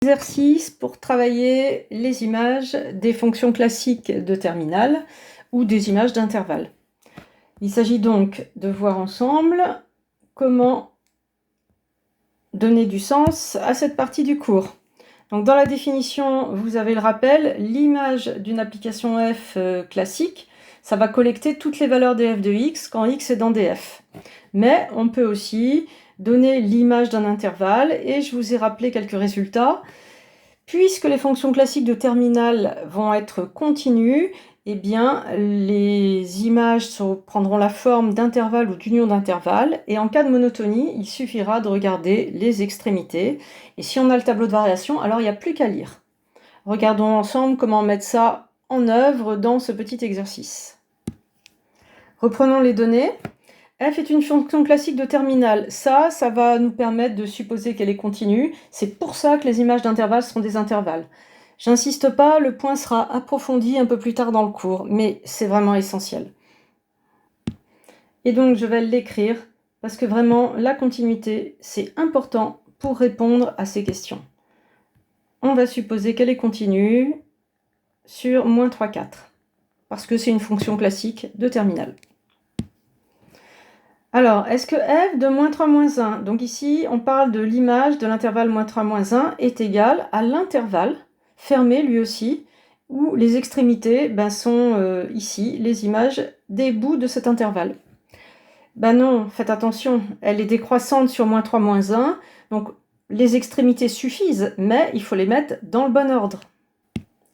Exercice pour travailler les images des fonctions classiques de terminal ou des images d'intervalle. Il s'agit donc de voir ensemble comment donner du sens à cette partie du cours. Donc dans la définition, vous avez le rappel, l'image d'une application f classique, ça va collecter toutes les valeurs des f de x quand x est dans des f. Mais on peut aussi donner l'image d'un intervalle, et je vous ai rappelé quelques résultats. Puisque les fonctions classiques de terminal vont être continues, eh bien, les images prendront la forme d'intervalles ou d'union d'intervalles, et en cas de monotonie, il suffira de regarder les extrémités. Et si on a le tableau de variation, alors il n'y a plus qu'à lire. Regardons ensemble comment mettre ça en œuvre dans ce petit exercice. Reprenons les données. F est une fonction classique de terminal. Ça va nous permettre de supposer qu'elle est continue. C'est pour ça que les images d'intervalles sont des intervalles. J'insiste pas, le point sera approfondi un peu plus tard dans le cours, mais c'est vraiment essentiel. Et donc je vais l'écrire, parce que vraiment, la continuité, c'est important pour répondre à ces questions. On va supposer qu'elle est continue sur moins 3, 4, parce que c'est une fonction classique de terminal. Alors, est-ce que f de moins 3, moins 1, donc ici, on parle de l'image de l'intervalle moins 3, moins 1, est égale à l'intervalle, fermé lui aussi, où les extrémités sont ici, les images des bouts de cet intervalle. Non, faites attention, elle est décroissante sur moins 3, moins 1, donc les extrémités suffisent, mais il faut les mettre dans le bon ordre.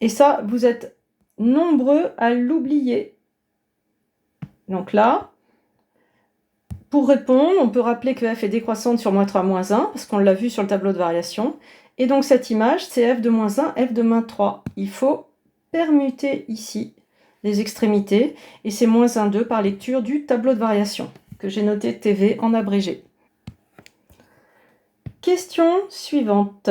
Et ça, vous êtes nombreux à l'oublier. Donc là, pour répondre, on peut rappeler que f est décroissante sur moins 3, moins 1, parce qu'on l'a vu sur le tableau de variation. Et donc cette image, c'est f de moins 1, f de moins 3. Il faut permuter ici les extrémités, et c'est moins 1, 2 par lecture du tableau de variation, que j'ai noté TV en abrégé. Question suivante.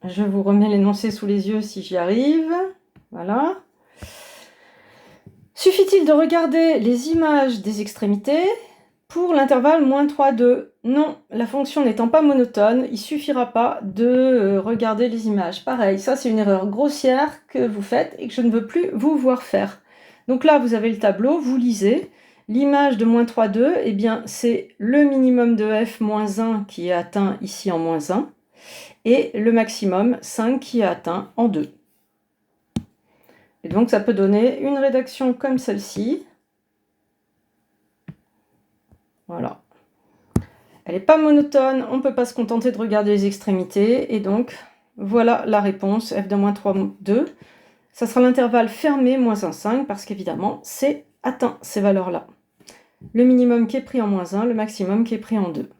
Je vous remets l'énoncé sous les yeux si j'y arrive. Voilà. Suffit-il de regarder les images des extrémités pour l'intervalle moins 3, 2? Non, la fonction n'étant pas monotone, il ne suffira pas de regarder les images. Pareil, ça c'est une erreur grossière que vous faites et que je ne veux plus vous voir faire. Donc là, vous avez le tableau, vous lisez. L'image de moins 3, 2, eh bien, c'est le minimum de f moins 1 qui est atteint ici en moins 1, et le maximum 5 qui est atteint en 2. Et donc ça peut donner une rédaction comme celle-ci. Voilà. Elle n'est pas monotone, on ne peut pas se contenter de regarder les extrémités. Et donc, voilà la réponse, f de moins 3, 2. Ça sera l'intervalle fermé, moins 1, 5, parce qu'évidemment, c'est atteint, ces valeurs-là. Le minimum qui est pris en moins 1, le maximum qui est pris en 2.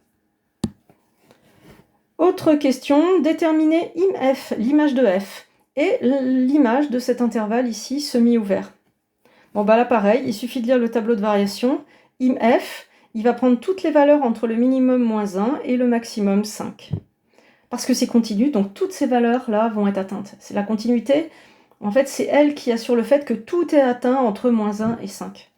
Autre question, déterminer imf, l'image de f, et l'image de cet intervalle ici, semi-ouvert. Bon, là, pareil, il suffit de lire le tableau de variation. Imf, il va prendre toutes les valeurs entre le minimum moins 1 et le maximum 5. Parce que c'est continu, donc toutes ces valeurs-là vont être atteintes. C'est la continuité, en fait, c'est elle qui assure le fait que tout est atteint entre moins 1 et 5.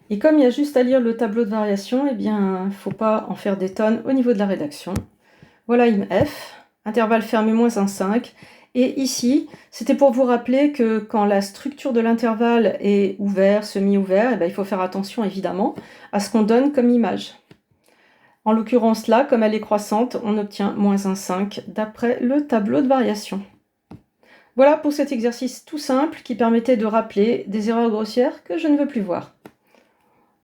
Et comme il y a juste à lire le tableau de variation, eh bien, il ne faut pas en faire des tonnes au niveau de la rédaction. Voilà imf, intervalle fermé moins 1, 5. Et ici, c'était pour vous rappeler que quand la structure de l'intervalle est ouvert, semi-ouvert, il faut faire attention évidemment à ce qu'on donne comme image. En l'occurrence là, comme elle est croissante, on obtient moins 1, 5 d'après le tableau de variation. Voilà pour cet exercice tout simple qui permettait de rappeler des erreurs grossières que je ne veux plus voir.